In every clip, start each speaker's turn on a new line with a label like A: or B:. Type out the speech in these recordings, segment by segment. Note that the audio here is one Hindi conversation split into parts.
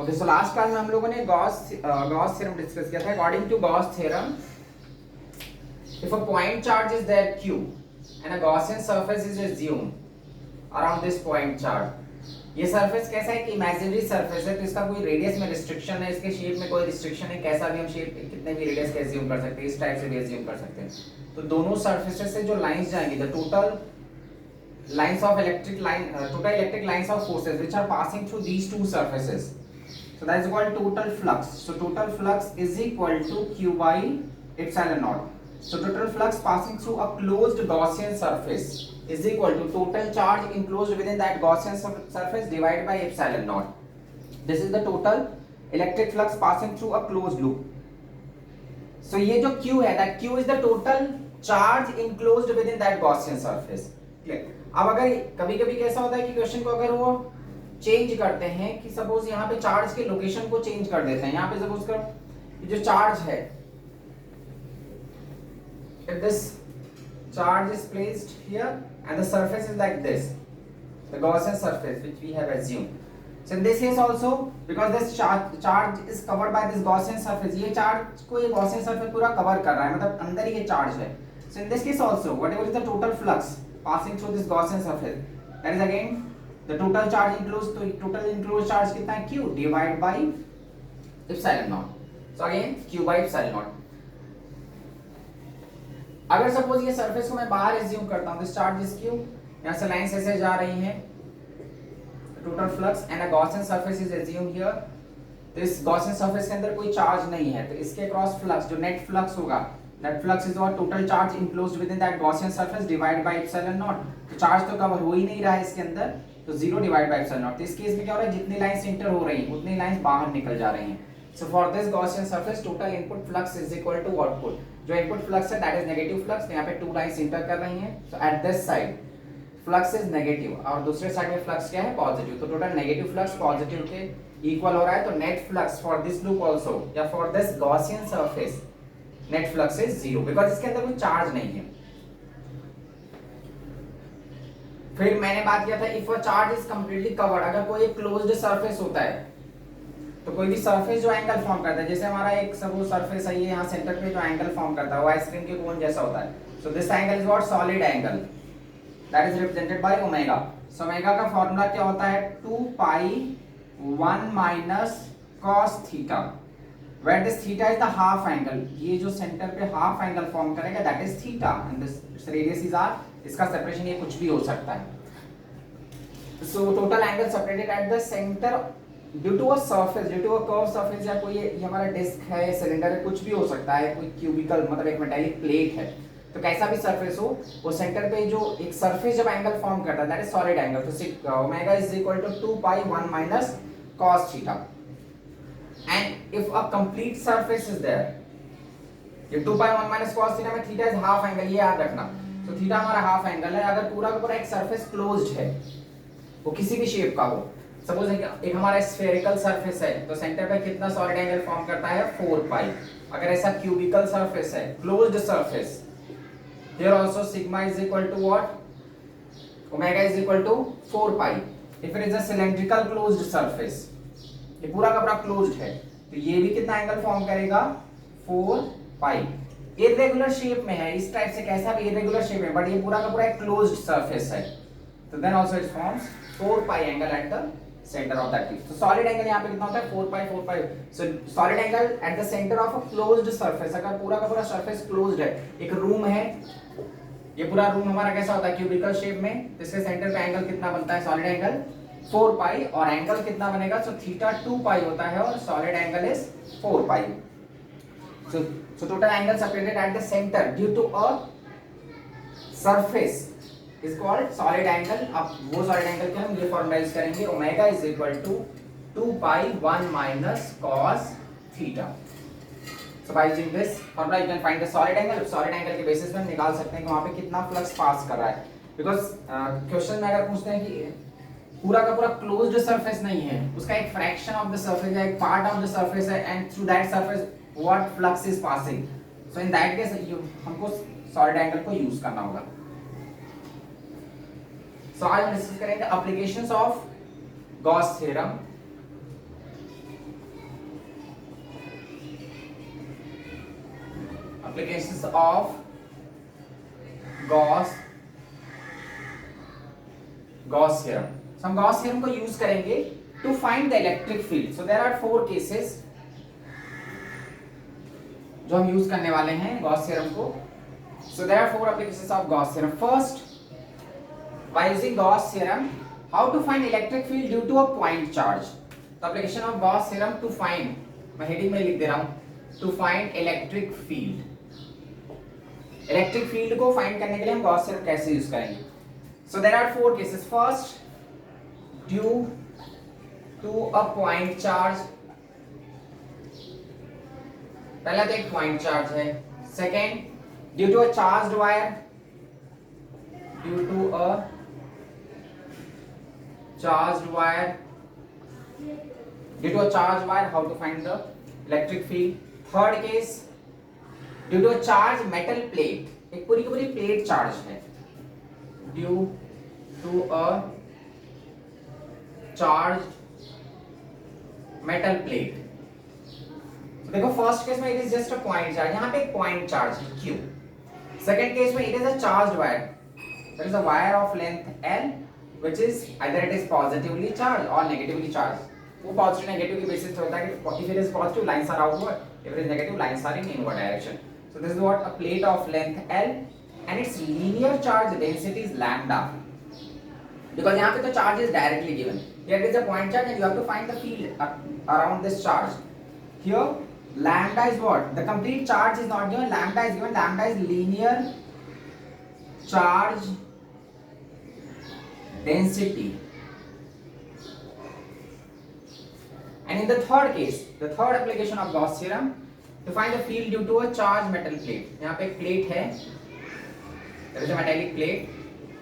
A: ओके, सो लास्ट क्लास में हम लोगों ने गॉस थ्योरम डिस्कस किया था। According to Gauss theorem, if a point charge is there q and a Gaussian surface is assumed around this point charge, ये सरफेस कैसा है कि इमेजिनरी सरफेस है, तो इसका कोई रेडियस में रिस्ट्रिक्शन है, इसके शेप में कोई रिस्ट्रिक्शन है, कैसा भी हम शेप कितने भी रेडियस का एज्यूम कर सकते हैं, इस टाइप से भी एज्यूम कर सकते हैं। तो दोनों सरफेसेस से जो लाइंस जाएंगी, the total lines of electric line total electric lines of forces which are passing through these two surfaces, so that is called total flux. So total flux is equal to q by epsilon naught. So total flux passing through a closed Gaussian surface is equal to total charge enclosed within that Gaussian surface divided by epsilon naught. This is the total electric flux passing through a closed loop. So ये जो q है, that q is the total charge enclosed within that Gaussian surface. Clear? अब अगर कभी कभी कैसा होता है कि क्वेश्चन को अगर वो चेंज करते हैं कि सपोज यहाँ पे चार्ज के लोकेशन को चेंज कर देते हैं, यहाँ पे सपोज करो जो चार्ज है, if this charge is placed here and the surface is like this, the Gaussian surface which we have assumed. So in this case also, because this charge is covered by this Gaussian surface, ये चार्ज को ये Gaussian surface पूरा कवर कर रहा है, मतलब अंदर ही ये चार्ज है. So in this case also, whatever is the total flux passing through this Gaussian surface, that is again the total charge enclosed, तो total enclosed charge कितना है, q divided by epsilon naught. So again q by epsilon naught. अगर सपोज ये सरफेस को मैं बाहर एज्यूम करता हूँ, दिस चार्ज इज q, यहाँ से लाइंस ऐसे जा रही हैं, total flux and a Gaussian surface is assumed here, तो इस गॉसियन सरफेस के अंदर कोई चार्ज नहीं है, तो इसके क्रॉस फ्लक्स जो नेट फ्लक्स होगा, that flux is what total charge enclosed within that Gaussian surface divided by epsilon naught. तो चार्ज तो कवर हो ही नहीं रहा है इसके अंदर, तो 0 divided by epsilon naught. तो इस केस में क्या हो रहा है, जितनी लाइंस इंटर हो रही हैं उतनी लाइंस बाहर निकल जा रही हैं. So for this Gaussian surface total input flux is equal to output. जो input flux है that is negative flux, तो यहाँ पे 2 लाइंस इंटर कर रही हैं. So at this side flux is negative और दूसरे साइड में फ्लक्स क्या है, पॉजिटिव. तो टोटल नेगेटिव फ्लक्स पॉजिटिव के इक्वल हो रहा है, तो net flux for this loop also या for this Gaussian surface net flux is 0 because इसके अंदर कोई चार्ज नहीं है. फिर मैंने बात किया था if a charge is completely covered, अगर कोई एक क्लोज्ड सरफेस होता है, तो कोई भी सरफेस जो एंगल फॉर्म करता है, जैसे हमारा एक सपोज सरफेस है, ये यहाँ सेंटर पे जो एंगल फॉर्म करता है वो आइसक्रीम के कोन जैसा होता है. So this angle is what, solid angle, that is represented by omega. So omega का फॉर्मूला क्या होता है, 2 pi 1 minus cos theta, where this theta is the half angle, ये जो सेंटर पे हाफ एंगल फॉर्म करेगा that is theta and this radius is r. इसका सेपरेशन ये कुछ भी हो सकता है. So total angle separated at the center due to a surface, due to a curved surface, या कोई ये हमारा डिस्क है, सिलेंडर है, कुछ भी हो सकता है, कोई क्यूबिकल मतलब एक मेटालिक प्लेट है, तो कैसा भी सरफेस हो, वो सेंटर पे जो एक सरफेस जब एंगल फॉर्म करता है that is solid angle, तो omega is equal to 2 pi 1 minus cos theta. And if a complete surface is there, ये 2 pi 1 minus cos theta में theta is half angle, ये याद रखना. तो theta हमारा हाफ एंगल है. अगर पूरा का पूरा एक सरफेस क्लोज्ड है, वो किसी भी शेप का हो, सपोज एक हमारा स्फेरिकल सरफेस है, तो सेंटर पे कितना सॉलिड एंगल फॉर्म करता है, 4 पाई. अगर ऐसा क्यूबिकल सरफेस है, closed surface, here also sigma is equal to what, omega is equal to 4 pi. if it is a cylindrical closed surface, ये पूरा का पूरा क्लोज्ड है, तो ये भी कितना एंगल फॉर्म करेगा, 4 पाई. इरेगुलर शेप में है, इस टाइप से कैसा भी इरेगुलर शेप है, बट ये पूरा का पूरा एक क्लोज्ड सरफेस है, तो then also it forms 4 pi angle at the centre of that piece. तो सॉलिड एंगल यहाँ पे कितना होता है, 4 pi 4 pi. So solid angle at the centre of a closed surface, अगर पूरा का पूरा सरफेस क्लोज्ड है, एक रूम है, ये पूरा रूम हमारा कैसा होता है, क्यूबिकल शेप में, तो इसके सेंटर पे एंगल कितना बनता है, सॉलिड एंगल 4 पाई, और एंगल कितना बनेगा, सो थीटा 2 पाई होता है और solid angle is 4 pi. So total angle separated at the center due to a surface is called solid angle. अब वो सॉलिड एंगल के हम ये फॉर्मूला यूज करेंगे, omega is equal to 2 pi 1 minus cos theta. So by using this formula you can find the solid angle. Solid angle के बेसिस पे हम निकाल सकते हैं कि वहां पे कितना फ्लक्स पास कर रहा है, बिकॉज क्वेश्चन में अगर पूछते हैं कि पूरा का पूरा क्लोज्ड सरफेस नहीं है, उसका एक फ्रैक्शन ऑफ द सरफेस है, एक पार्ट ऑफ द सरफेस है, and through that surface what flux is passing, so in that case हमको सॉलिड एंगल को यूज करना होगा. सो आज हम डिस्कस करेंगे applications of Gauss theorem applications of Gauss theorem. So हम Gauss theorem को यूज करेंगे to find the electric field. So there are 4 cases जो हम यूज करने वाले हैं Gauss theorem को. So there are 4 applications of Gauss theorem. First, by using Gauss theorem, how to find electric field due to a point charge. The application of Gauss theorem to find, मैं हेडिंग में लिख दे रहा हूँ, to find electric field. Electric field को फाइंड करने के लिए हम गॉस थ्योरम कैसे यूज करेंगे. So there are 4 cases. First, due to a point charge. पहला तो एक पॉइंट चार्ज है. Second, due to a charged wire. Due to a charged wire. Due to a charged wire, how to find the electric field. Third case, due to a charge metal plate. एक पूरी की पूरी प्लेट चार्ज है. Due to a charge metal plate. देखो फर्स्ट केस में it is just a point charge, यहां पे एक पॉइंट चार्ज है Q. सेकंड केस में it is a charged wire. There is a wire of length L which is either it is positively charged or negatively charged. वो पॉजिटिव नेगेटिव की बेसिस पे होता है कि if it is positive lines are outward, if it is negative lines are in inward direction. So this is what a plate of length L and its linear charge density is lambda. Because यहाँ पे तो charge is directly given. Here it is a point charge and you have to find the field around this charge. Here lambda is what? The complete charge is not given. Lambda is given. Lambda is linear charge density. And in the third case, the third application of Gauss theorem, to find the field due to a charged metal plate. यहाँ पे एक plate है, there is a metallic plate.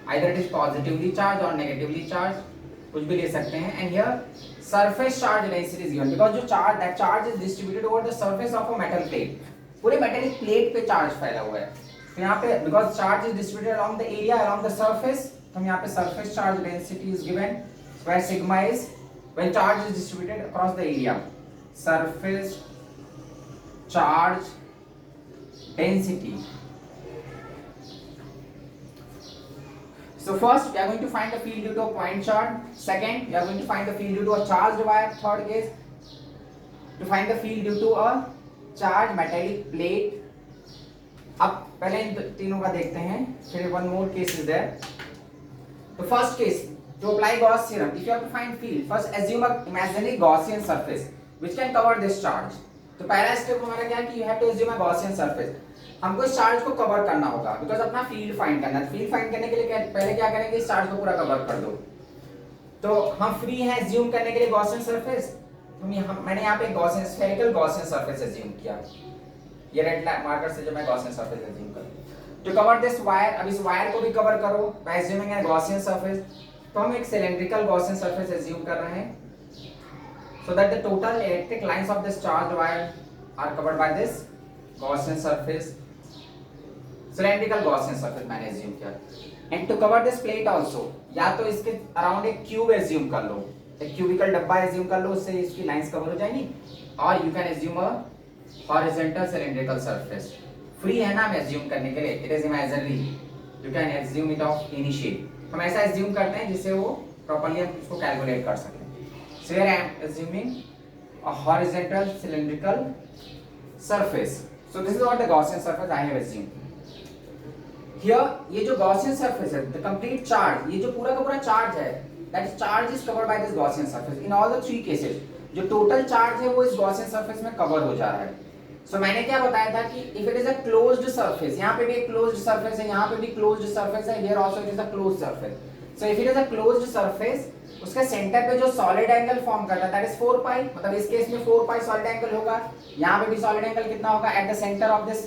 A: Either it is positively charged or negatively charged, कुछ भी ले सकते हैं. And here surface charge density is given because जो charge, that charge is distributed over the surface of a metal plate. पूरे metallic plate पे charge फैला हुआ है. तो यहाँ पे because charge is distributed along the area, along the surface, तो हम यहाँ पे surface charge density is given, where sigma is when charge is distributed across the area. Surface charge density. So first we are going to find the field due to a point charge. Second, we are going to find the field due to a charged wire. Third case, to find the field due to a charged metallic plate. अब पहले इन तीनों का देखते हैं, फिर one more case is there. The first case, to apply Gauss theorem, if you have to find field, first assume a imaginary Gaussian surface which can cover this charge. तो पहला स्टेप हमारा क्या है कि you have to assume a Gaussian surface. हमको इस चार्ज को कवर करना होगा बिकॉज अपना फील्ड फाइंड करना है. फील्ड फाइंड करने के लिए पहले क्या करेंगे, इस चार्ज को पूरा कवर कर दो. तो हम फ्री हैं एज्यूम करने के लिए गॉसियन सरफेस. मैंने यहाँ पे Gaussian spherical Gaussian surface assume किया, ये रेड मार्कर से जो मैं गॉसियन सरफेस एज्यूम कर. टू कवर दिस वायर, अब इस वायर को भी कवर करो बाय एज्यूमिंग ए गॉसियन सरफेस. तो हम एक सिलेंड्रिकल गॉसियन सरफेस एज्यूम कर रहे हैं so that the total electric lines of this charged wire are covered by this Gaussian surface. Cylindrical Gaussian surface मैंने assume किया. And to cover this plate also, या तो इसके अराउंड एक क्यूब assume कर लो, एक क्यूबिकल डब्बा assume कर लो, उससे इसकी लाइंस कवर हो जाएंगी. और you can assume a horizontal cylindrical surface. Free है ना मैं assume करने के लिए, it is imaginary. You can assume it of any shape. हम ऐसा assume करते हैं जिससे वो properly हम उसको कैलकुलेट कर सकें. So here I am assuming a horizontal cylindrical surface. So this is what the Gaussian surface I have assumed. Here ये जो Gaussian surface है, the complete charge, ये जो पूरा का पूरा charge है, that charge is covered by this Gaussian surface. In all the three cases, जो total charge है वो इस Gaussian surface में cover हो जा रहा है. So मैंने क्या बताया था कि if it is a closed surface, यहाँ पे भी एक closed surface है, यहाँ पे भी closed surface है, here also it is a closed surface. So if it is a closed surface, उसके सेंटर पे जो सॉलिड एंगल फॉर्म करता है दैट इज 4 पाई, मतलब इस केस में 4 पाई सॉलिड एंगल होगा. यहाँ पे भी सॉलिड एंगल कितना होगा eight the centre of this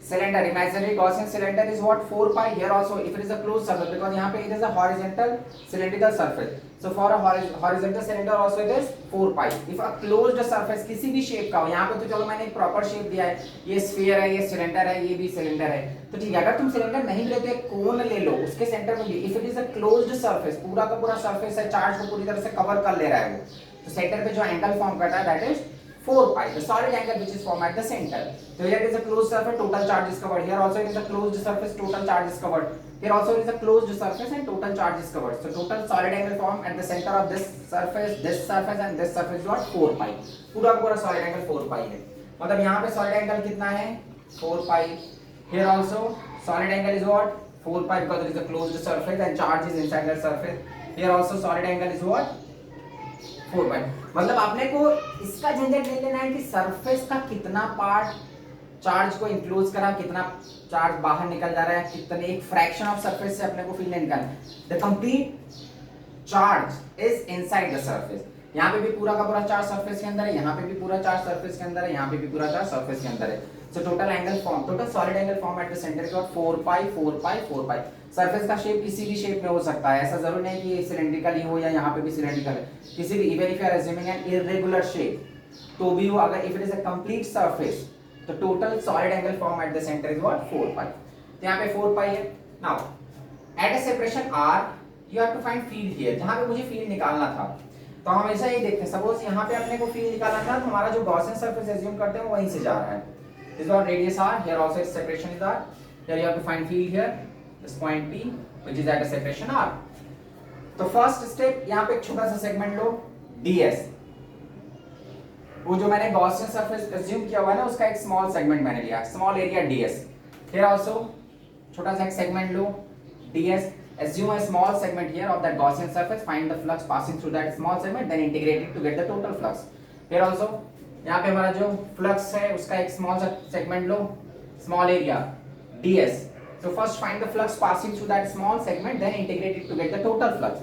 A: cylinder, imaginary Gaussian cylinder is what 4 pi. Here also if it is a closed surface, because यहाँ पे it is a horizontal cylindrical surface, so for a horizontal cylinder also it is 4 pi. If a closed surface किसी भी शेप का हो, यहाँ पे तो चलो मैंने एक प्रॉपर शेप दिया है, ये स्फीयर है, ये सिलेंडर है, ये भी सिलेंडर है, तो ठीक है. अगर तुम सिलेंडर नहीं ले तो एक कोन ले लो, उसके सेंटर में भी if it is a closed surface, पूरा का पूरा सरफेस है, चार्ज को पूरी तरह से कवर कर ले रहा है वो, तो सेंटर पे जो एंगल फॉर्म करता है that is 4 pi, the solid angle which is formed at the center. So here it is a closed surface, total charge is covered. Here also it is a closed surface, total charge is covered. Here also it is a closed surface and total charge is covered. So total solid angle formed at the center of this surface and this surface is what 4 pi. पूरा का पूरा solid angle 4 pi है. मतलब यहाँ पे solid angle कितना है 4 pi. Here also solid angle is what 4 pi because it is a closed surface and charge is inside the surface. Here also solid angle is what 4 pi. मतलब आपने को इसका झंझट नहीं लेना है कि सरफेस का कितना पार्ट चार्ज को इंक्लोज करा, कितना चार्ज बाहर निकल जा रहा है, कितने एक फ्रैक्शन ऑफ सरफेस से अपने को फील नहीं निकालना. The complete charge is inside the surface. यहाँ पे भी पूरा का पूरा चार्ज सरफेस के अंदर है, यहाँ पे भी पूरा चार्ज सरफेस के अंदर है, यहाँ पे भी पूरा चार्ज सरफेस के अंदर है. सो total angle form, total solid angle form at the centre is 4 pi 4 pi 4 pi. Surface का शेप किसी भी शेप में हो सकता है, ऐसा जरूरी नहीं कि ये सिलेंड्रिकल ही हो या यहाँ पे भी सिलेंड्रिकल है. किसी भी even if you are assuming an irregular shape तो भी वो अगर if it is a complete surface तो total solid angle form at the centre is what 4 pi. तो यहाँ पे 4 पाई है. Now at a separation r you have to find field here. जहाँ पे मुझे फील्ड निकालना था तो हम हमेशा ये देखते हैं, सपोज यहाँ पे अपने को फील्ड निकालना था तो हमारा जो गॉसियन सरफेस अज्यूम करते हैं वो वहीं से जा रहा है. This what radius r, here also it's separation is r. Here you have to find field here this point p which is at a separation r. तो फर्स्ट स्टेप यहाँ पे एक छोटा सा सेगमेंट लो ds. वो जो मैंने गॉसियन सरफेस अज्यूम किया हुआ है ना उसका एक स्मॉल सेगमेंट मैंने लिया, small area ds. Here also छोटा सा एक segment low ds. Assume a small segment here of that Gaussian surface. Find the flux passing through that small segment, then integrate it to get the total flux. Here also, यहाँ पे हमारा जो flux है उसका एक small segment low, small area ds. So first find the flux passing through that small segment, then integrate it to get the total flux.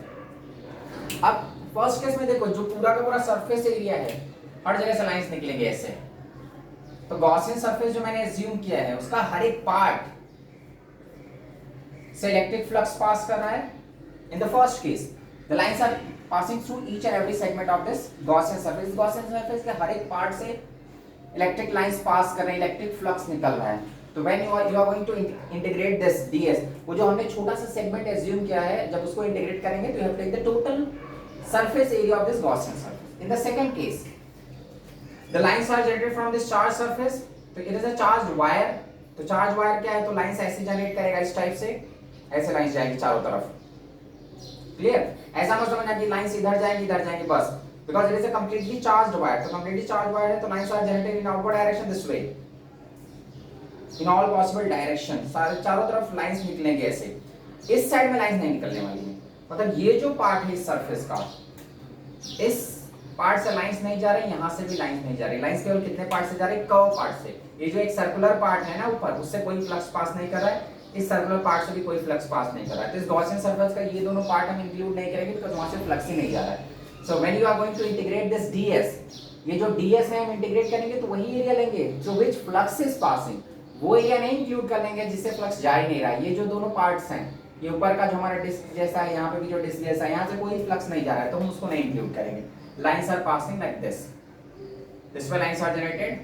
A: अब first case में देखो जो पूरा का पूरा surface area है, हर जगह से lines निकलेंगे ऐसे. तो Gaussian surface जो मैंने assume किया है उसका हर एक part से इलेक्ट्रिक फ्लक्स पास कर रहा है. In the first case the lines are passing through each and every segment of this Gaussian surface. Gaussian surface के हर एक पार्ट से इलेक्ट्रिक लाइंस पास कर रहे हैं, इलेक्ट्रिक फ्लक्स निकल रहा है. तो when you are going to integrate this ds, वो जो हमने छोटा सा सेगमेंट एज्यूम किया है जब उसको इंटीग्रेट करेंगे तो you have to take the total surface area of this Gaussian surface. In the second case the lines are generated from this charge surface. तो it is a charged wire. तो चार्ज वायर क्या है, तो लाइंस ऐसे जनरेट करेगा इस टाइप से, ऐसे लाइंस जाएंगी चारों तरफ. क्लियर? ऐसा मत समझना कि लाइंस इधर जाएंगी बस, because it is a completely charged wire. तो कंप्लीटली चार्ज्ड वायर है तो lines are generated in outward direction this way, in all possible direction. सारे चारों तरफ लाइंस निकलेंगे ऐसे. इस साइड में लाइंस नहीं निकलने वाली है. मतलब ये जो पार्ट है इस सरफेस का, इस पार्ट से लाइंस नहीं जा रही, यहाँ से भी लाइंस नहीं जा रही. लाइंस केवल कितने पार्ट से जा रही, कर्व पार्ट से. ये जो एक सर्कुलर पार्ट है ना ऊपर, उससे कोई फ्लक्स पास नहीं कर रहा है, इस सर्कुलर पार्ट से भी कोई फ्लक्स पास नहीं कर रहा है. तो इस गॉसियन सरफेस का ये दोनों पार्ट हम इंक्लूड नहीं करेंगे बिकॉज़ वहां से फ्लक्स ही नहीं जा रहा है. So when you are going to integrate this ds, ये जो ds है हम इंटीग्रेट करेंगे तो वही एरिया लेंगे जो व्हिच फ्लक्स इज पासिंग. वो एरिया नहीं इंक्लूड कर लेंगे जिससे फ्लक्स जा ही नहीं रहा है. ये जो दोनों पार्ट्स हैं, ये ऊपर का जो हमारा डिस्क जैसा है, यहाँ पे भी जो डिस्क जैसा है, यहाँ से कोई फ्लक्स नहीं जा रहा है तो हम उसको नहीं इंक्लूड करेंगे. Lines are passing like this. This way lines are generated.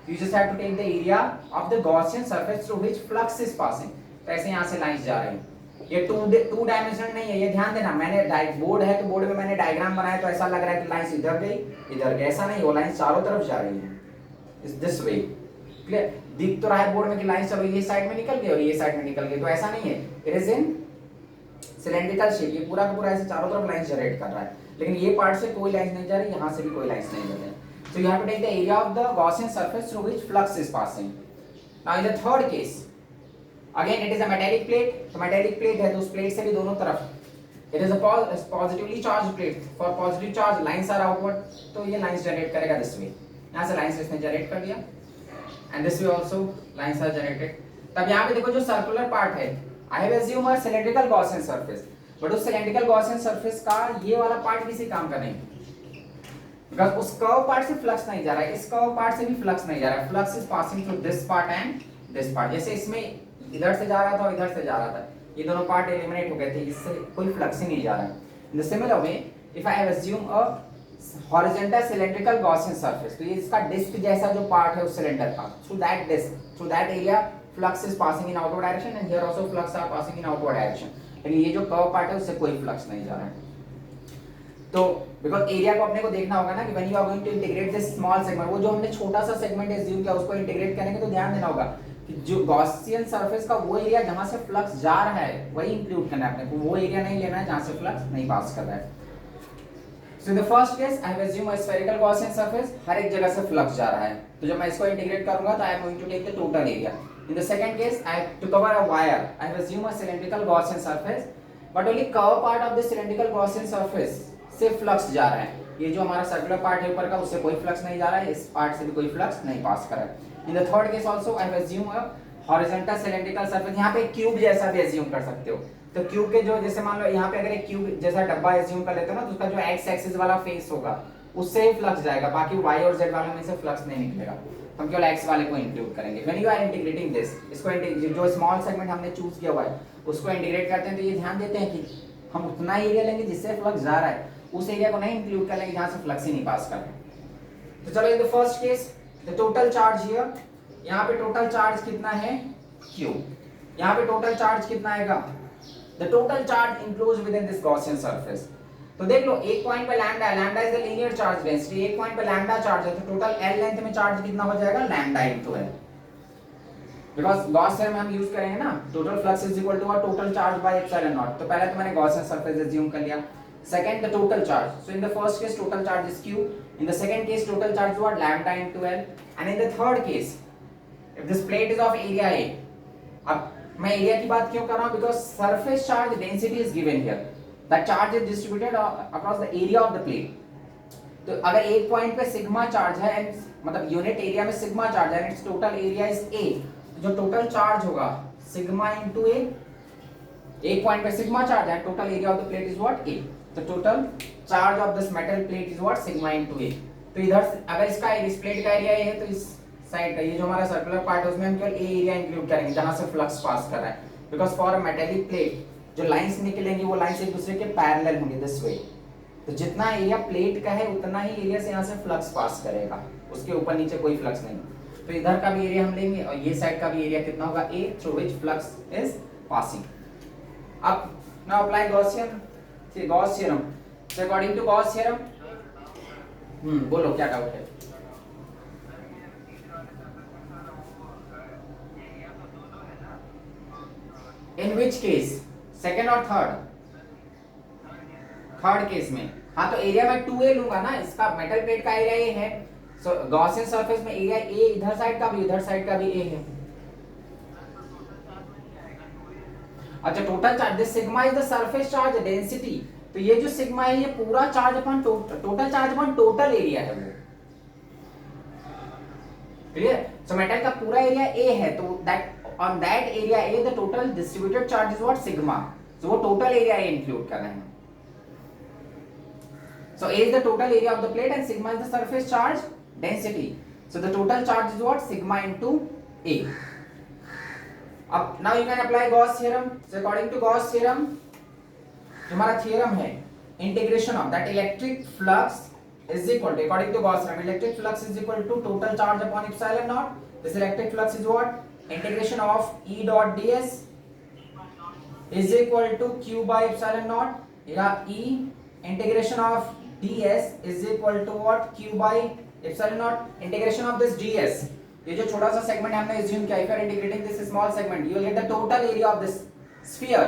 A: You just have to take the area of the Gaussian surface through which flux is passing. तो ऐसे यहाँ से लाइंस जा रही हैं. ये टू डायमेंशनल नहीं है, ये ध्यान देना. मैंने बोर्ड है तो बोर्ड में मैंने डायग्राम बनाया तो ऐसा लग रहा है कि लाइंस इधर गई, ऐसा नहीं. वो लाइंस चारों तरफ जा रही है इस दिस वे. क्लियर? दिख तो रहा है बोर्ड में कि लाइंस चलो ये साइड में निकल गई और ये साइड में निकल गई, तो ऐसा नहीं है. It is in cylindrical shape. ये पूरा का पूरा ऐसे चारों तरफ लाइंस जनरेट कर रहा है, लेकिन ये पार्ट से कोई लाइंस नहीं जा रही, यहाँ से भी कोई लाइंस नहीं जा रही. So you have to take the area of the Gaussian surface through which flux is passing. Now in the third case, again it is a metallic plate. तो metallic plate है तो उस plate से भी दोनों तरफ it is a positively charged plate. For positive charge lines are outward, तो ये lines generate करेगा this way. यहाँ से lines इसने generate कर दिया and this way also lines are generated. तब यहाँ पे देखो जो circular part है, I have assumed a cylindrical Gaussian surface, but उस cylindrical Gaussian surface का ये वाला part किसी काम का नहीं. बिकॉज़ उस कर्व पार्ट से फ्लक्स नहीं जा रहा है, इस कर्व पार्ट से भी फ्लक्स नहीं जा रहा है. Flux is passing through this part and this part. जैसे इसमें इधर से जा रहा था और इधर से जा रहा था, ये दोनों पार्ट एलिमिनेट हो गए थे, इससे कोई फ्लक्स ही नहीं जा रहा है. In the similar way if I have assume a horizontal cylindrical Gaussian surface, तो ये इसका डिस्क जैसा जो पार्ट है उस सिलेंडर का, through that disc, through that area flux is passing in outward direction and here also flux are passing in outward direction. लेकिन ये जो कर्व पार्ट है उससे कोई फ्लक्स नहीं जा रहा है. तो बिकॉज एरिया को अपने को देखना होगा ना कि when you are going to integrate this small segment, वो जो हमने छोटा सा सेगमेंट एज्यूम किया उसको इंटीग्रेट करेंगे तो ध्यान देना होगा कि जो गॉसियन सरफेस का वो एरिया जहां से फ्लक्स जा रहा है वही इंक्लूड करना है अपने को, वो एरिया नहीं लेना है जहां से फ्लक्स नहीं पास कर रहा है। So in the first case I have assumed a spherical Gaussian surface, हर एक जगह से फ्लक्स जा रहा है, तो जब मैं इसको इंटीग्रेट करूंगा तो I am going to take the total area. In the second case I have to cover a wire, I have assumed a cylindrical Gaussian surface, but only cover part of the cylindrical Gaussian surface से फ्लक्स जा रहा है, ये जो हमारा सर्कुलर पार्ट है ऊपर का उससे कोई फ्लक्स नहीं जा रहा है, इस पार्ट से भी कोई फ्लक्स नहीं पास कर रहा है। In the third case also I have assumed a horizontal cylindrical surface, यहाँ पे क्यूब जैसा भी assume कर सकते हो, तो क्यूब के जो जैसे मान लो यहाँ पे अगर एक क्यूब जैसा डब्बा एज्यूम कर लेते हो ना तो उसका जो एक्स एक्सिस वाला फेस होगा उससे ही फ्लक्स जाएगा, बाकी वाई और जेड वाले में से फ्लक्स नहीं निकलेगा, तो हम केवल एक्स वाले को इंक्लूड करेंगे। When you are integrating this, इसको जो स्मॉल सेगमेंट हमने चूज किया हुआ है उसको इंटीग्रेट करते हैं तो ये ध्यान देते हैं कि हम उतना एरिया लेंगे जिससे फ्लक्स जा रहा है, उस एरिया को नहीं इंक्लूड कर लेंगे जहां से फ्लक्स ही नहीं पास कर रहा है। तो चलो इन the first case the total charge here, यहाँ पे टोटल चार्ज कितना है Q, यहाँ पे टोटल चार्ज कितना आएगा, the total charge enclosed within this Gaussian surface। तो देख लो एक पॉइंट पे लैम्डा है, lambda is the linear charge density, एक पॉइंट पे लैम्डा चार्ज है तो टोटल L लेंथ में चार्ज कितना हो जाएगा lambda into L, because Gauss theorem में हम यूज करेंगे ना total flux is equal to a total charge by epsilon naught, तो पहले तो मैंने गॉसियन सरफेस अज्यूम कर लिया। Second the total charge, so in the first case total charge is Q, in the second case total charge what lambda into L, and in the third case if this plate is of area A, अब मैं एरिया की बात क्यों कर रहा हूं, because surface charge density is given here, that charge is distributed across the area of the plate. तो अगर एक पॉइंट पे सिग्मा चार्ज है एंड मतलब यूनिट एरिया में सिग्मा चार्ज है and it's total area is A, जो टोटल चार्ज होगा सिग्मा इनटू A, एक पॉइंट पे सिग्मा चार्ज है, total area of the plate is what A, तो total charge of this metal plate is what sigma into A। तो इधर अगर इसका इस प्लेट का एरिया A है तो इस साइड का ये जो हमारा सर्कुलर पार्ट है उसमें हम केवल ए एरिया इंक्लूड करेंगे जहां से फ्लक्स पास कर रहा है, because for a metallic plate जो लाइंस निकलेंगी वो लाइंस एक दूसरे के पैरेलल होंगी दिस वे, तो जितना एरिया प्लेट का है उतना ही एरिया से यहां से फ्लक्स पास करेगा, उसके ऊपर नीचे कोई फ्लक्स नहीं। तो इधर का भी एरिया हम लेंगे और ये साइड का भी एरिया कितना होगा A through which flux is passing. अब now apply Gaussian Gauss theorem, so according to Gauss theorem बोलो क्या डाउट है। In which case? सेकेंड और थर्ड? थर्ड केस में हाँ तो एरिया में 2A लूंगा ना, इसका मेटल प्लेट का एरिया A है, सो गॉसियन सरफेस में एरिया A इधर साइड का भी A है। अच्छा total charge, this sigma is the surface charge density, तो ये जो सिग्मा है ये पूरा charge upon total charge upon total area है वो, क्लियर। सो मेटल का पूरा एरिया A है तो that on that area A the total distributed charge is what sigma, so वो total area A include कर रहे हैं, so A is the total area of the plate and sigma is the surface charge density, so the total charge is what sigma into A। अब now you can apply Gauss theorem, so according to Gauss theorem हमारा theorem है integration of that electric flux is equal to, according to Gauss theorem electric flux is equal to total charge upon epsilon naught, this electric flux is what integration of E dot ds is equal to Q by epsilon naught, या E integration of ds is equal to what Q by epsilon naught, integration of this ds, ये जो छोटा सा सेगमेंट हमने assume किया, if you are integrating this small segment you will get the total area of this sphere,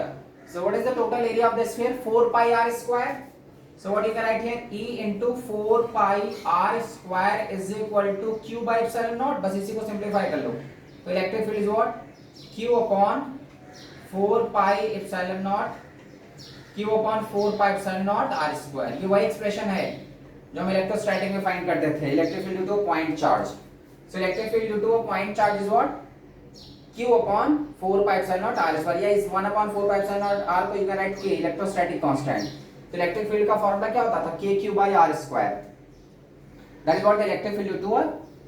A: so what is the total area of the sphere 4 pi r square, so what you can write here E into 4 pi r square is equal to Q by epsilon naught, बस इसी को सिंप्लीफाई कर लो तो electric field is what Q upon 4 pi epsilon naught, Q upon 4 pi epsilon naught r square, ये वही एक्सप्रेशन है जो हम इलेक्ट्रोस्टैटिक में फाइंड करते थे, electric field due to point charge, so electric field due to point charge is what Q upon 4 pi epsilon naught r square, या इस 1 upon 4 pi epsilon naught r को you can write K electrostatic constant, तो इलेक्ट्रिक फील्ड का फार्मूला क्या होता था KQ by r square, that is what the electric field due to a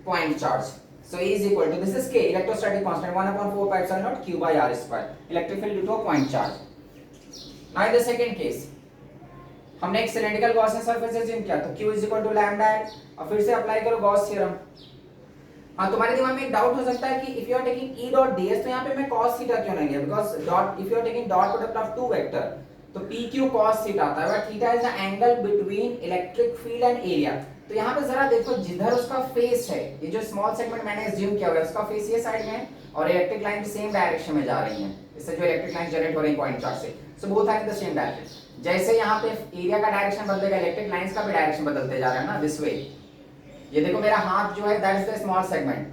A: point charge, so E is equal to, this is K electrostatic constant 1 upon 4 pi epsilon naught Q by r square, electric field due to a point charge। now in the second case हमने एक cylindrical Gaussian surface assume किया तो Q is equal to lambda L, और फिर से अप्लाई करो Gauss theorem। हाँ तुम्हारे दिमाग में एक डाउट हो सकता है कि if you are taking E dot ds तो यहाँ पे मैं cos थीटा क्यों नहीं लिया, because dot if you are taking dot product of two vector तो PQ cos थीटा आता है, और theta is the angle between electric field and area. तो यहाँ पे जरा देखो, जिधर उसका फेस है, ये जो स्मॉल सेगमेंट मैंने एज्यूम किया हुआ है, उसका फेस ये साइड में है और इलेक्ट्रिक लाइन भी सेम डायरेक्शन में जा रही है, इससे जो इलेक्ट्रिक लाइन जनरेट हो रही है पॉइंट चार्ज से, so both are in the same direction. जैसे यहाँ पे एरिया का डायरेक्शन बदलेगा, इलेक्ट्रिक लाइंस का भी डायरेक्शन बदलते जा रहा है ना, दिस वे। ये देखो मेरा हाथ जो है, that is the small segment,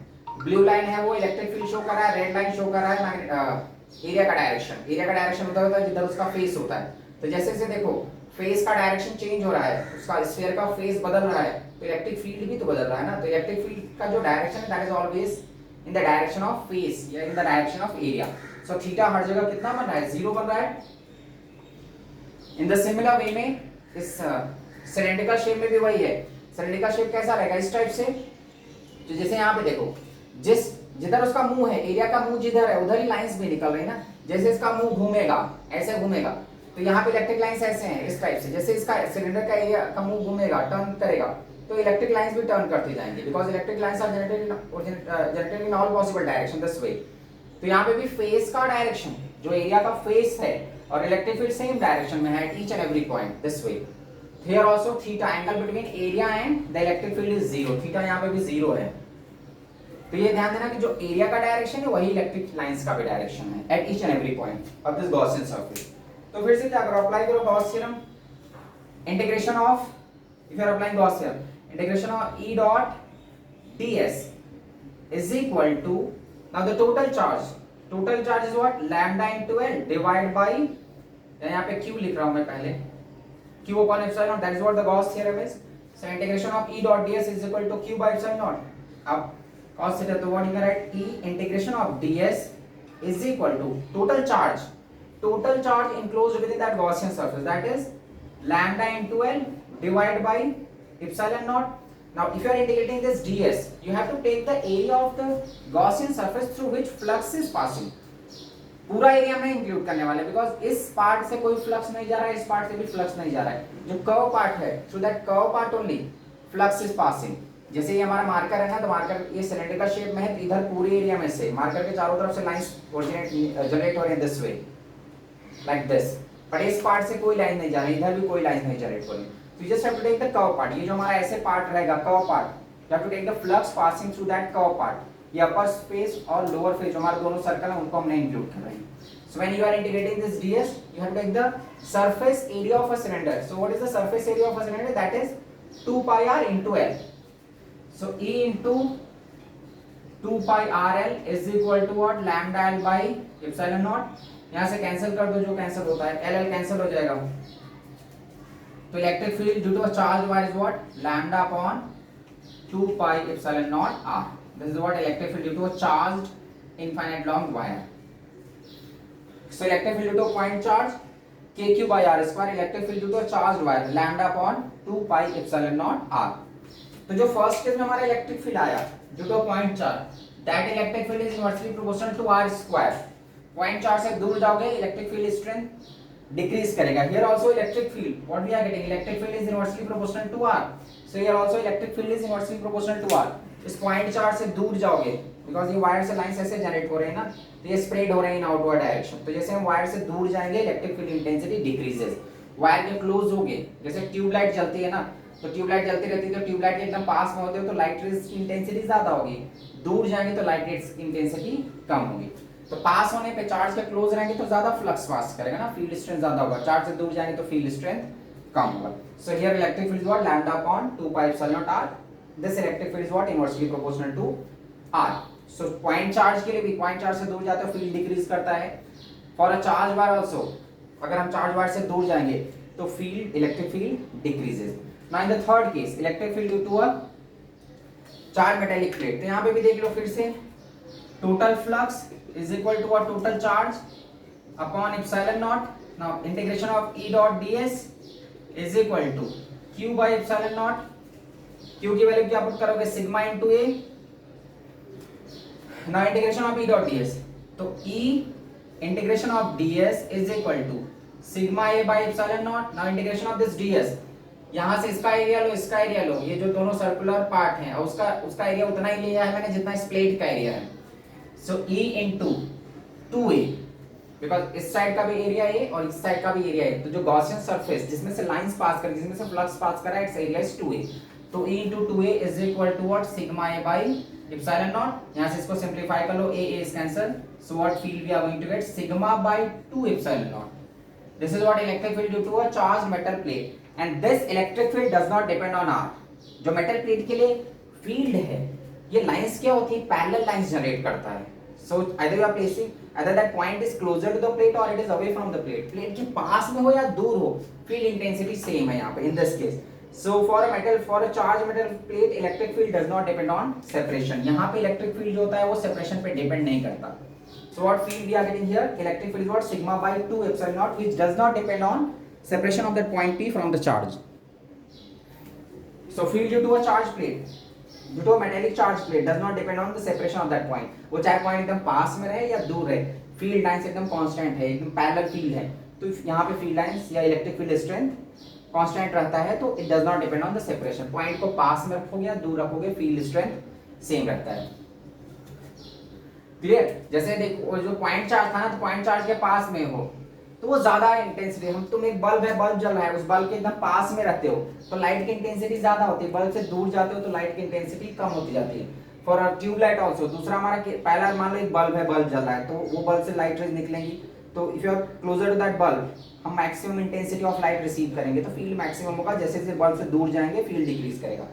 A: blue line है वो इलेक्ट्रिक फील्ड शो कर रहा है, रेड लाइन शो कर रहा है एरिया का डायरेक्शन। एरिया का डायरेक्शन उधर होता है जिधर उसका फेस होता है। तो जैसे जैसे देखो फेस का डायरेक्शन चेंज हो रहा है, उसका स्फीयर का फेस बदल रहा है, तो इलेक्ट्रिक फील्ड भी तो बदल रहा है ना। तो इलेक्ट्रिक फील्ड का जो डायरेक्शन है, that is always in the direction of face या in the direction of area. So theta हर जगह कितना बन रहा है, 0 बन रहा है। इन द सिमिलर वे में इस सिलेंड्रिकल शेप में भी वही है। सिलेंड्रिकल शेप कैसा रहेगा, इस टाइप से। तो जैसे यहाँ पे देखो, जिधर उसका मुंह है, एरिया का मुंह जिधर है, उधर ही लाइंस भी निकल रही है ना। जैसे इसका मुंह घूमेगा, ऐसे घूमेगा, तो यहाँ पे इलेक्ट्रिक लाइंस ऐसे हैं, इस टाइप से। जैसे इसका सिलेंडर का एरिया का मुंह घूमेगा, टर्न करेगा, तो इलेक्ट्रिक लाइंस भी टर्न करते जाएंगे, because electric lines are generated in all possible direction, this way. तो यहाँ पे भी फेस का डायरेक्शन, जो एरिया का फेस है, और इलेक्ट्रिक फील्ड सेम डायरेक्शन में है, each and every point, this way. Here also theta, angle between area and the electric field is 0. Theta यहाँ पे भी 0 है। तो ये ध्यान देना कि जो एरिया का डायरेक्शन है वही इलेक्ट्रिक लाइंस का भी डायरेक्शन है at each and every point of this Gaussian surface. तो फिर से क्या करो, अप्लाई करो Gauss theorem. Integration of, if you are applying Gauss theorem, integration of E dot ds is equal to, now the total charge is what, lambda into L divided by, यहाँ पे Q लिख रहा हूँ मैं पहले, Q upon epsilon, that is what the Gauss theorem is. So integration of E dot ds is equal to Q by epsilon naught. अब cos theta, तो what you can write, E integration of ds is equal to total charge enclosed within that Gaussian surface, that is lambda into L divided by epsilon naught. Now if you are integrating this ds, you have to take the area of the Gaussian surface through which flux is passing. पूरा एरिया में इंक्लूड करने वाले, बिकॉज इस पार्ट से कोई फ्लक्स नहीं जा रहा है, इस पार्ट से भी फ्लक्स नहीं जा रहा है, जो कर्व पार्ट है, through that curve part only flux is passing. जैसे ये हमारा मार्कर है ना, तो मार्कर ये सिलेंडरिकल शेप में है, इधर पूरे एरिया में से मार्कर के चारों तरफ से लाइंस जनरेट हो रही है this way, like this, but इस पार्ट से कोई लाइन नहीं जा रही, इधर भी कोई लाइन नहीं जनरेट हो रही। तो you just have to take the curve part, ये जो हमारा ऐसे पार्ट रहेगा curve part, you have to take the flux passing through that curve part. ये अपर फेस और लोअर फेस जो हमारे दोनों सर्कल है उनको हमने इंक्लूड कर रहे हैं। So when you are integrating this ds, you have to take the surface area of a cylinder. So what is the surface area of a cylinder? That is 2 pi r into L. So E into 2 pi r L is equal to what? Lambda L by epsilon naught. यहाँ से कैंसिल कर दो, जो कैंसिल होता है L L कैंसिल हो जाएगा। तो electric field due to a charge wire is what? Lambda upon 2 pi epsilon naught r. This is what electric field due to a charged infinite long wire. So electric field due to a point charge kq by r square, electric field due to a charged wire lambda upon 2 pi epsilon naught r. तो जो फर्स्ट केस में हमारा इलेक्ट्रिक फील्ड आया due to point charge, that electric field is inversely proportional to r square. Point charge से दूर जाओगे इलेक्ट्रिक फील्ड स्ट्रेंथ डिक्रीज करेगा। Here also electric field, what we are getting, electric field is inversely proportional to r, so here also electric field is inversely proportional to r। इस पॉइंट चार्ज से दूर जाओगे, बिकॉज ये वायर से लाइंस ऐसे जनरेट हो रहे हैं ना, तो ये स्प्रेड हो रहे हैं इन आउटवर्ड डायरेक्शन। तो जैसे हम वायर से दूर जाएंगे electric field intensity decreases. Wire के क्लोज होगे, जैसे ट्यूबलाइट जलती है ना, तो ट्यूबलाइट जलती रहती है, तो ट्यूबलाइट के एकदम पास में होते हो तो लाइट रेज की इंटेंसिटी ज्यादा होगी, दूर जाएंगे तो लाइट रेज की इंटेंसिटी कम होगी। तो पास होने पे चार्ज के क्लोज रहेंगे तो ज्यादा फ्लक्स पास करेगा ना, फील्ड स्ट्रेंथ ज्यादा होगा, चार्ज से दूर जाएंगे तो फील्ड स्ट्रेंथ कम होगा। So here electric field is what, lambda upon 2 pi epsilon naught r. This electric field is what, inversely proportional to r. So point charge के लिए भी, पॉइंट चार्ज से दूर जाते हो फील्ड डिक्रीज करता है। For a charge wire also, अगर हम चार्ज वायर से दूर जाएंगे तो field, electric field decreases. Now in the third case, electric field due to a charge metallic plate, तो यहां पे भी देख लो फिर से, total flux is equal to a total charge upon epsilon naught. Now integration of E dot ds is equal to Q by epsilon naught. Q की वैल्यू क्या पुट करोगे, sigma into A। Now integration of E dot ds, तो E integration of ds is equal to sigma A by epsilon naught. Now integration of this ds, यहां से इसका एरिया लो, इसका एरिया लो, ये जो दोनों सर्कुलर पार्ट हैं, और उसका एरिया उतना ही लिया है मैंने जितना इस प्लेट का एरिया है। सो E into 2A, बिकॉज इस साइड का भी एरिया ए और इस साइड का भी एरिया ए, तो जो गॉसियन सरफेस जिसमें से लाइंस पास कर जिसमें से फ्लक्स पास कर रहा है इट्स एरिया इज 2a, तो E into 2a is equal to what, sigma a by epsilon naught. यहाँ से इसको सिंप्लीफाई कर लो, a is cancel, so what field we are going to get, sigma by 2 epsilon naught. This is what electric field due to a charged metal plate, and this electric field does not depend on R. जो metal plate के लिए field है, ये lines क्या होती है, parallel lines generate करता है. So either you are placing, either that point is closer to the plate or it is away from the plate. Plate के पास में हो या दूर हो, field intensity same है यहाँ पे in this case. So for a charged metal plate, electric field does not depend on separation. यहाँ पे electric field जो होता है वो separation पे depend नहीं करता. So what field we are getting here? Electric field is what, sigma by 2 epsilon naught, which does not depend on separation of that point P from the charge. So field due to a charged plate, due to a metallic charged plate, does not depend on the separation of that point. वो चाहे point एकदम पास में रहे या दूर रहे, field lines एकदम constant है, एकदम parallel field है, तो यहाँ पे field lines या electric field strength कांस्टेंट रहता है, तो it does not depend on the separation. Point को पास में रखोगे या दूर रखोगे, फील्ड स्ट्रेंथ सेम रहता है. क्लियर? जैसे देखो जो पॉइंट चार्ज था ना, तो पॉइंट चार्ज के पास में हो तो वो ज्यादा इंटेंसिटी, हम तुम एक बल्ब है, बल्ब जल रहा है, उस बल्ब के एकदम पास में रहते हो तो लाइट की इंटेंसिटी ज्यादा होती है, बल्ब से दूर जाते हो तो लाइट की इंटेंसिटी कम होती जाती है. फॉर अ ट्यूबलाइट आल्सो, दूसरा हमारा पहला मान लो एक बल्ब है, बल्ब जल रहा है, तो वो बल्ब से लाइट रेज निकलेंगी, तो if you are closer to that bulb हम maximum intensity of light receive करेंगे, तो फील्ड मैक्सिमम होगा. जैसे जैसे बल्ब से दूर जाएंगे फील्ड डिक्रीज करेगा.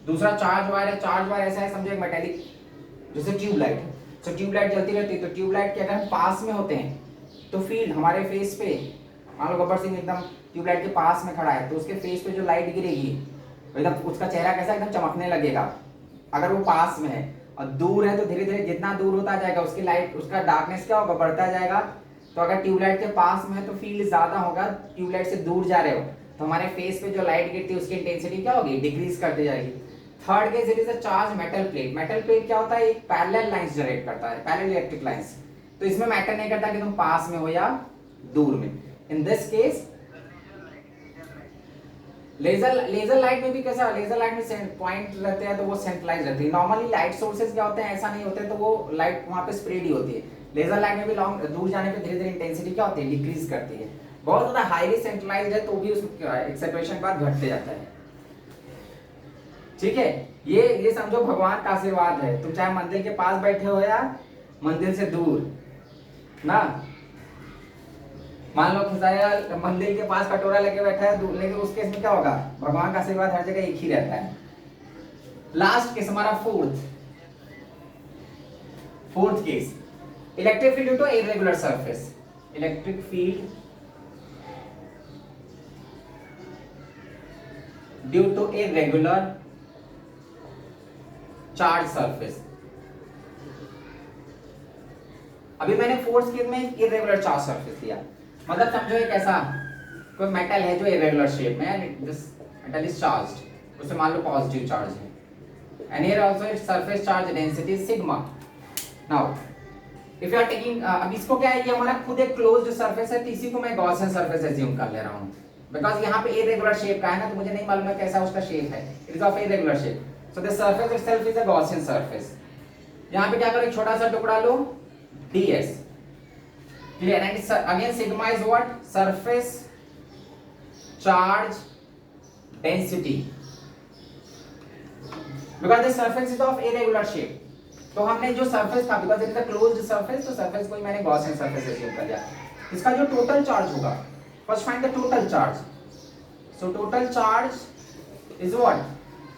A: दूसरा चार्ज वायर है, चार्ज वायर ऐसा है समझो एक मेटालिक, जैसे ट्यूबलाइट है, तो ट्यूबलाइट जलती रहती है, तो ट्यूबलाइट के अगर हम पास में होते हैं तो फील्ड हमारे फेस पे, मान लो गब्बर सिंह एकदम ट्यूबलाइट के पास में खड़ा है, तो उसके फेस पे जो लाइट गिरेगी एकदम उसका चेहरा कैसा एकदम चमकने लगेगा अगर वो पास में है. और दूर है तो धीरे धीरे जितना दूर होता जाएगा उसकी लाइट, उसका डार्कनेस क्या होगा, बढ़ता जाएगा. तो अगर ट्यूबलाइट के पास में है तो फील्ड ज्यादा होगा, ट्यूबलाइट से दूर जा रहे हो तो हमारे फेस पे जो लाइट गिरती है उसकी इंटेंसिटी क्या होगी, डिक्रीज करती जाएगी. Third case it is a charge metal plate. Metal plate क्या होता है, एक पैरेलल लाइंस जनरेट करता है, पैरेलल इलेक्ट्रिक लाइंस. तो इसमें मैटर नहीं करता कि तुम पास में हो या दूर में. In this case laser light में भी कैसा, लेजर लाइट में पॉइंट रहते हैं तो वो सेंट्रलाइज रहती है. नॉर्मली लाइट सोर्सेज क्या होते हैं, ऐसा नहीं होते, तो वो लाइट वहां पे स्प्रेड ही होती है. लेजर लाइट में भी लॉन्ग दूर जाने पे धीरे धीरे इंटेंसिटी क्या होती है, डिक्रीज करती है. बहुत ज्यादा हाईली सेंट्रलाइज्ड है तो भी उसमें एक सेपरेशन के बाद घटते जाता है. ठीक है, ये समझो भगवान का आशीर्वाद है. तुम चाहे मंदिर के पास बैठे हो या मंदिर से दूर ना, मान लो खिसाया मंदिर के पास कटोरा लेके बैठा है, लेकिन उस केस में क्या होगा, भगवान का आशीर्वाद हर जगह एक ही रहता है. लास्ट केस हमारा fourth case, electric field due to irregular surface. Electric field due to irregular charge surface. अभी मैंने फोर्थ केस में इरेगुलर चार्ज सरफेस लिया, मतलब समझो एक ऐसा कोई मेटल है जो इरेगुलर शेप में है, दिस मेटल इज चार्ज्ड, उससे मान लो पॉजिटिव चार्ज है, and here also it's surface charge density sigma. Now if you are taking, अब इसको क्या है, ये हमारा खुद एक क्लोज्ड सरफेस है, तो इसी को मैं गॉसियन सरफेस एज्यूम कर ले रहा हूं, बिकॉज़ यहाँ पे इरेगुलर शेप का है ना, तो मुझे नहीं मालूम है कैसा उसका शेप है, it is of irregular shape, so the surface itself is a Gaussian surface. यहाँ पे क्या करो, एक छोटा सा टुकड़ा लो ds, clear, and it's again sigma is what, surface charge density, because the surface is of irregular shape. तो हमने जो surface था, because it is a closed surface, तो surface को ही मैंने Gaussian surface assume कर लिया. इसका जो total charge होगा, first find the total charge. So total charge is what,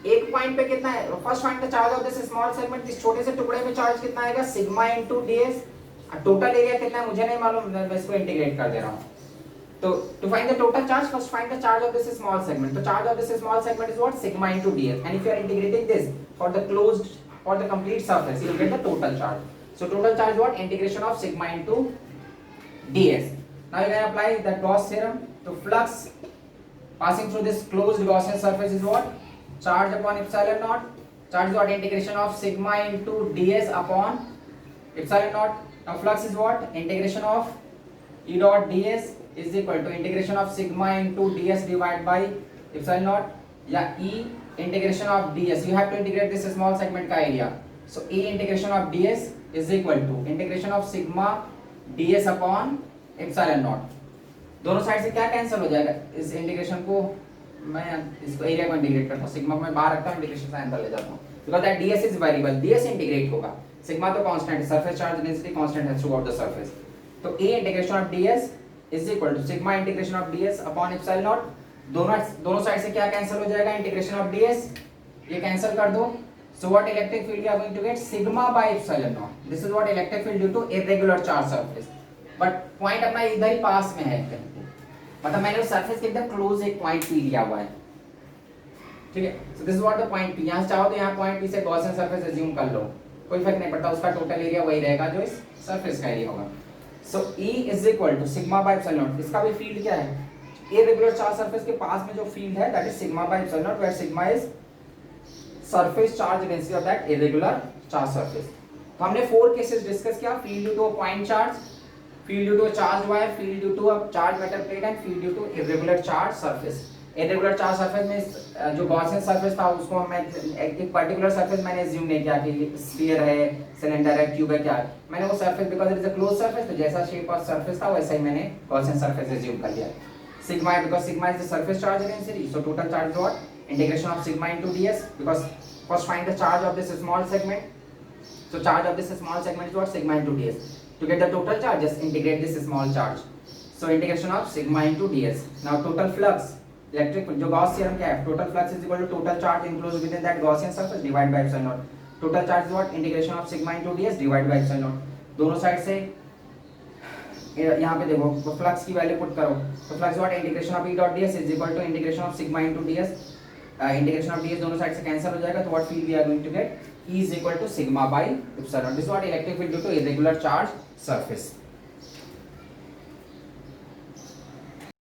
A: एक पॉइंट पे कितना है, first find the charge of this small segment, इस छोटे से टुकड़े में चार्ज कितना आएगा, sigma into ds. Total area कितना है मुझे नहीं मालूम, मैं इसको इंटीग्रेट कर दे रहा हूं. तो to find the total charge, first find the charge of this small segment. तो charge of this small segment is what, sigma into ds, and if you are integrating this for the closed, for the complete surface, you will get the total charge. So total charge what, integration of sigma into ds. Now you can apply the Gauss theorem. तो flux passing through this closed Gaussian surface is what, charge upon epsilon naught. Charge is what, integration of sigma into ds upon epsilon naught. Now flux is what, integration of E dot ds is equal to integration of sigma into ds divided by epsilon naught, या E integration of ds. You have to integrate this small segment का area. So E integration of ds is equal to integration of sigma ds upon epsilon naught. दोनों साइड से क्या कैंसिल हो जाएगा, इस इंटीग्रेशन को मैं इसको एरिया को इंटीग्रेट करता हूं, सिग्मा को मैं बाहर रखता हूं, इंटीग्रेशन साइन अंदर ले जाता हूं, because that ds is variable, ds integrate होगा, सिग्मा तो कांस्टेंट है, सरफेस चार्ज डेंसिटी कांस्टेंट है थ्रू आउट द सरफेस। तो a integration of ds is equal to sigma integration of ds upon epsilon naught. दोनों साइड से क्या कैंसिल हो जाएगा, इंटीग्रेशन ऑफ ds, ये कैंसिल कर दो। So what electric field you are going to get, sigma by epsilon naught. This is what electric field due to irregular charge surface. But point अपना इधर ही पास में है कहीं पे, मतलब मैंने उस सरफेस के एकदम क्लोज एक पॉइंट P लिया हुआ है, ठीक है। So this is what the point P, यहाँ से चाहो तो यहाँ पॉइंट P से गॉसियन सरफेस अज्यूम कर लो, कोई फर्क नहीं पड़ता, उसका टोटल एरिया वही रहेगा जो इस सरफेस का एरिया होगा। So E is equal to sigma by epsilon naught। इसका भी फील्ड क्या है, irregular charge surface के पास में जो फील्ड है that is sigma by epsilon naught, where sigma is surface charge density of that irregular charge surface। तो हमने 4 केसेस डिस्कस किया, field due to a point charge, field due to a charge wire, field due to a charge metal plate and field due to irregular charge surface. Irregular charge surface में जो गॉसियन सरफेस था उसको मैं एक पर्टिकुलर सरफेस मैंने अज्यूम नहीं किया कि स्फीयर है, सिलेंडर है, क्यूब है, क्या है, मैंने वो surface because it is a close surface, तो जैसा शेप ऑफ सरफेस था वैसा ही मैंने गॉसियन सरफेस अज्यूम कर लिया। Sigma because sigma is the surface charge density, so total charge what, integration of sigma into ds, because first find the charge of this small segment, so charge of this small segment is what, sigma into ds, to get the total charge just integrate this small charge, so integration of sigma into ds। now total flux, electric जो गॉस थ्योरम क्या है, total flux is equal to total charge enclosed within that Gaussian surface divided by epsilon naught, total charge is what, integration of sigma into ds divided by epsilon naught। दोनों साइड से यहाँ पे देखो फ्लक्स की वैल्यू पुट करो, तो flux what, integration of E dot ds is equal to integration of sigma into ds, integration of ds दोनों साइड से कैंसिल हो जाएगा, तो what field we are going to get, E is equal to sigma by epsilon. This what electric field due to irregular charge surface.